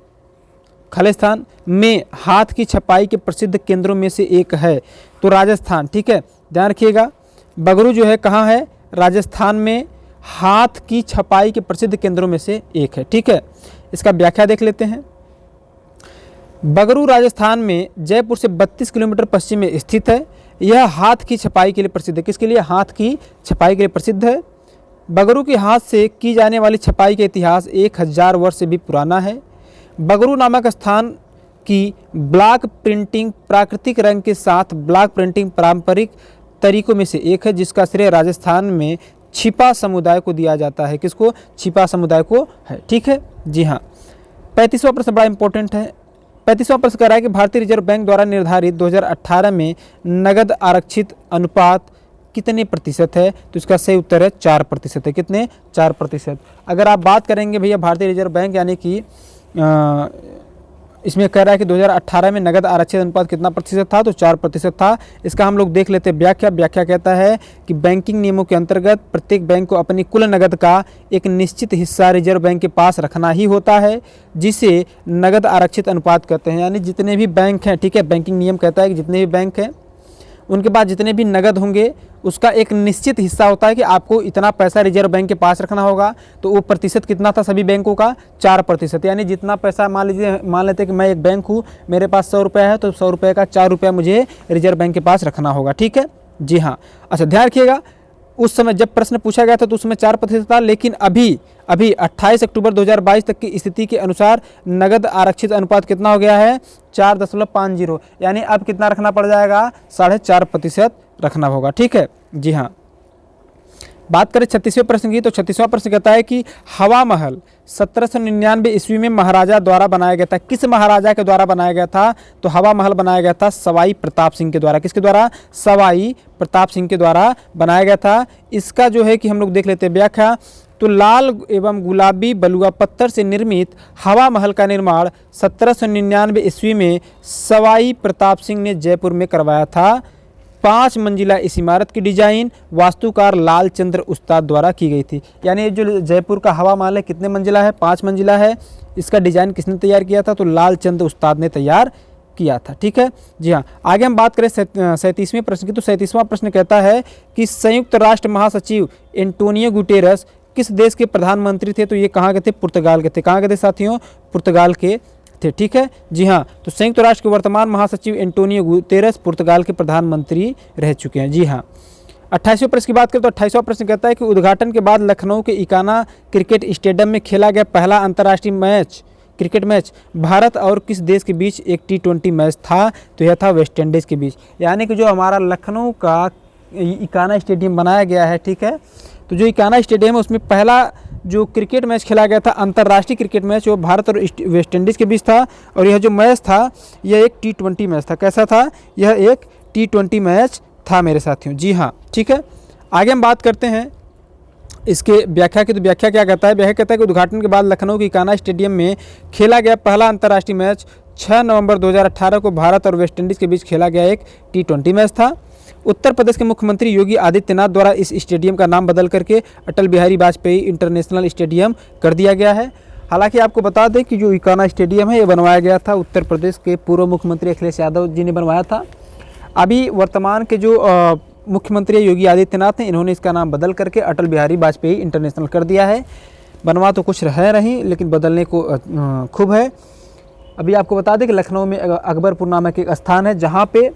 खालिस्तान में हाथ की छपाई के प्रसिद्ध केंद्रों में से एक है, तो राजस्थान। ठीक है, ध्यान रखिएगा, बगरू जो है कहाँ है? राजस्थान में हाथ की छपाई के प्रसिद्ध केंद्रों में से एक है। ठीक है, इसका व्याख्या देख लेते हैं। बगरू राजस्थान में जयपुर से 32 किलोमीटर पश्चिम में स्थित है। यह हाथ की छपाई के लिए प्रसिद्ध है। किसके लिए? हाथ की छपाई के लिए प्रसिद्ध है। बगरू के हाथ से की जाने वाली छपाई का इतिहास 1000 वर्ष से भी पुराना है। बगरू नामक स्थान की ब्लॉक प्रिंटिंग प्राकृतिक रंग के साथ ब्लॉक प्रिंटिंग पारंपरिक तरीकों में से एक है, जिसका श्रेय राजस्थान में छिपा समुदाय को दिया जाता है। किसको? छिपा समुदाय को है। ठीक है जी हाँ। 35वां प्रश्न बड़ा इंपॉर्टेंट है। 35वां प्रश्न कह रहा है कि भारतीय रिजर्व बैंक द्वारा निर्धारित 2018 में नगद आरक्षित अनुपात कितने प्रतिशत है? तो इसका सही उत्तर है 4% है। कितने? 4%। अगर आप बात करेंगे भैया भारतीय रिजर्व बैंक, यानी कि इसमें कह रहा है कि 2018 में नगद आरक्षित अनुपात कितना प्रतिशत था? तो 4% था। इसका हम लोग देख लेते हैं व्याख्या। व्याख्या कहता है कि बैंकिंग नियमों के अंतर्गत प्रत्येक बैंक को अपनी कुल नगद का एक निश्चित हिस्सा रिजर्व बैंक के पास रखना ही होता है, जिसे नगद आरक्षित अनुपात कहते हैं। यानी जितने भी बैंक हैं, ठीक है, बैंकिंग नियम कहता है कि जितने भी बैंक हैं उनके पास जितने भी नगद होंगे उसका एक निश्चित हिस्सा होता है कि आपको इतना पैसा रिजर्व बैंक के पास रखना होगा। तो वो प्रतिशत कितना था सभी बैंकों का? 4%। यानी जितना पैसा मान लेते कि मैं एक बैंक हूँ, मेरे पास 100 रुपये है, तो 100 रुपये का 4 रुपया मुझे रिजर्व बैंक के पास रखना होगा। ठीक है जी हाँ। अच्छा ध्यान रखिएगा, उस समय जब प्रश्न पूछा गया था तो उस समय 4% था, लेकिन अभी 28 अक्टूबर 2022 तक की स्थिति के अनुसार नगद आरक्षित अनुपात कितना हो गया है? 4.50। यानी अब कितना रखना पड़ जाएगा? 4.5% रखना होगा। ठीक है जी हाँ। बात करें 36वें प्रश्न की, तो 36वां प्रश्न कहता है कि हवा महल 1799 ईस्वी में महाराजा द्वारा बनाया गया था। किस महाराजा के द्वारा बनाया गया था? तो हवा महल बनाया गया था सवाई प्रताप सिंह के द्वारा। किसके द्वारा? सवाई प्रताप सिंह के द्वारा बनाया गया था। इसका जो है कि हम लोग देख लेते हैं व्याख्या। तो लाल एवं गुलाबी बलुआ पत्थर से निर्मित हवा महल का निर्माण 1799 ईस्वी में सवाई प्रताप सिंह ने जयपुर में करवाया था। 5 मंजिला इस इमारत की डिजाइन वास्तुकार लालचंद्र उस्ताद द्वारा की गई थी। यानी जो जयपुर का हवा महल है कितने मंजिला है? 5 मंजिला है। इसका डिजाइन किसने तैयार किया था? तो लालचंद्र उस्ताद ने तैयार किया था। ठीक है जी हाँ। आगे हम बात करें 37वें प्रश्न की, तो 37वां प्रश्न कहता है कि संयुक्त राष्ट्र महासचिव एंटोनियो गुटेरस किस देश के प्रधानमंत्री थे? तो ये कहाँ के थे? पुर्तगाल के थे। कहाँ के थे साथियों? पुर्तगाल के थे। ठीक है जी हाँ। तो संयुक्त राष्ट्र के वर्तमान महासचिव एंटोनियो गुतेरस पुर्तगाल के प्रधानमंत्री रह चुके हैं। जी हाँ। 28वें प्रश्न की बात करें तो 28वां प्रश्न कहता है कि उद्घाटन के बाद लखनऊ के इकाना क्रिकेट स्टेडियम में खेला गया पहला अंतर्राष्ट्रीय क्रिकेट मैच भारत और किस देश के बीच एक T20 मैच था? तो यह था वेस्ट इंडीज़ के बीच। यानी कि जो हमारा लखनऊ का इकाना स्टेडियम बनाया गया है, ठीक है, तो जो इकाना स्टेडियम है उसमें पहला जो क्रिकेट मैच खेला गया था, अंतर्राष्ट्रीय क्रिकेट मैच, वो भारत और वेस्ट इंडीज़ के बीच था। और यह जो मैच था यह एक T20 मैच था। कैसा था? यह एक T20 मैच था मेरे साथियों। जी हाँ ठीक है। आगे हम बात करते हैं इसके व्याख्या की। तो व्याख्या क्या कहता है? व्याख्या कहता है कि उद्घाटन के बाद लखनऊ के इकाना स्टेडियम में खेला गया पहला अंतर्राष्ट्रीय मैच 6 नवंबर 2018 को भारत और वेस्ट इंडीज़ के बीच खेला गया एक T20 मैच था। उत्तर प्रदेश के मुख्यमंत्री योगी आदित्यनाथ द्वारा इस स्टेडियम का नाम बदल करके अटल बिहारी वाजपेयी इंटरनेशनल स्टेडियम कर दिया गया है। हालांकि आपको बता दें कि जो इकाना स्टेडियम है ये बनवाया गया था उत्तर प्रदेश के पूर्व मुख्यमंत्री अखिलेश यादव जी ने बनवाया था। अभी वर्तमान के जो मुख्यमंत्री योगी आदित्यनाथ हैं, इन्होंने इसका नाम बदल करके अटल बिहारी वाजपेयी इंटरनेशनल कर दिया है। बनवा तो कुछ है नहीं, लेकिन बदलने को खूब है। अभी आपको बता दें कि लखनऊ में अकबरपुर नामक एक स्थान है जहाँ पे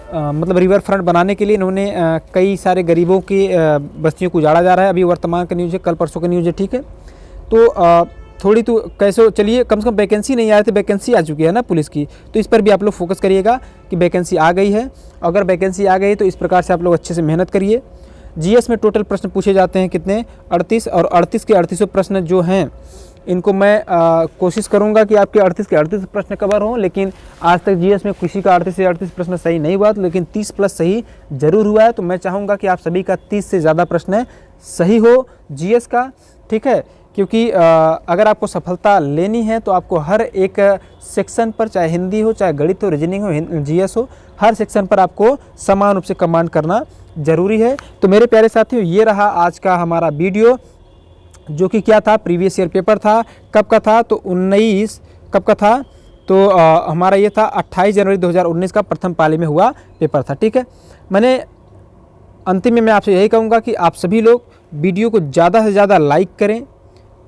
मतलब रिवर फ्रंट बनाने के लिए इन्होंने कई सारे गरीबों की बस्तियों को उजाड़ा जा रहा है। अभी वर्तमान का न्यूज़ है, कल परसों का न्यूज़ है। ठीक है, तो थोड़ी तो कैसे चलिए, कम से कम वैकेंसी नहीं आए थे, वैकेंसी आ चुकी है ना पुलिस की, तो इस पर भी आप लोग फोकस करिएगा कि वैकेंसी आ गई है। अगर वैकेंसी आ गई तो इस प्रकार से आप लोग अच्छे से मेहनत करिए। जीएस में टोटल प्रश्न पूछे जाते हैं कितने? 38, और 38 के 38 प्रश्न जो हैं इनको मैं कोशिश करूंगा कि आपके 38 के 38 प्रश्न कवर हों। लेकिन आज तक जीएस में किसी का 38 से 38 प्रश्न सही नहीं हुआ, लेकिन 30 प्लस सही जरूर हुआ है। तो मैं चाहूँगा कि आप सभी का 30 से ज़्यादा प्रश्न सही हो जीएस का। ठीक है, क्योंकि अगर आपको सफलता लेनी है तो आपको हर एक सेक्शन पर, चाहे हिंदी हो, चाहे गणित हो, रीजनिंग हो, जीएस हो, हर सेक्शन पर आपको समान रूप से कमांड करना जरूरी है। तो मेरे प्यारे साथियों, ये रहा आज का हमारा वीडियो, जो कि क्या था? प्रीवियस ईयर पेपर था। कब का था? तो 19 कब का था? तो हमारा ये था 28 जनवरी 2019 का प्रथम पाली में हुआ पेपर था। ठीक है, मैंने अंतिम में मैं आपसे यही कहूँगा कि आप सभी लोग वीडियो को ज़्यादा से ज़्यादा लाइक करें,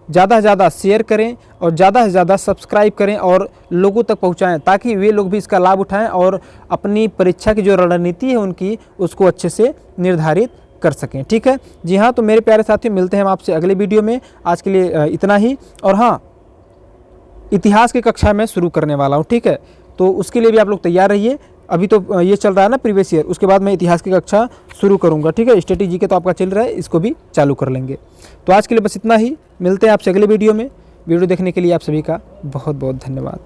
ज़्यादा से ज़्यादा शेयर करें और ज़्यादा से ज़्यादा सब्सक्राइब करें और लोगों तक पहुँचाएँ, ताकि वे लोग भी इसका लाभ उठाएं और अपनी परीक्षा की जो रणनीति है उनकी, उसको अच्छे से निर्धारित कर सकें। ठीक है जी हाँ। तो मेरे प्यारे साथियों, मिलते हैं हम आपसे अगले वीडियो में। आज के लिए इतना ही। और हाँ, इतिहास की कक्षा मैं शुरू करने वाला हूँ। ठीक है, तो उसके लिए भी आप लोग तैयार रहिए। अभी तो ये चल रहा है ना प्रीवियस ईयर, उसके बाद मैं इतिहास की कक्षा शुरू करूँगा। ठीक है, स्ट्रेटेजी के तो आपका चल रहा है, इसको भी चालू कर लेंगे। तो आज के लिए बस इतना ही। मिलते हैं आपसे अगले वीडियो में। वीडियो देखने के लिए आप सभी का बहुत बहुत धन्यवाद।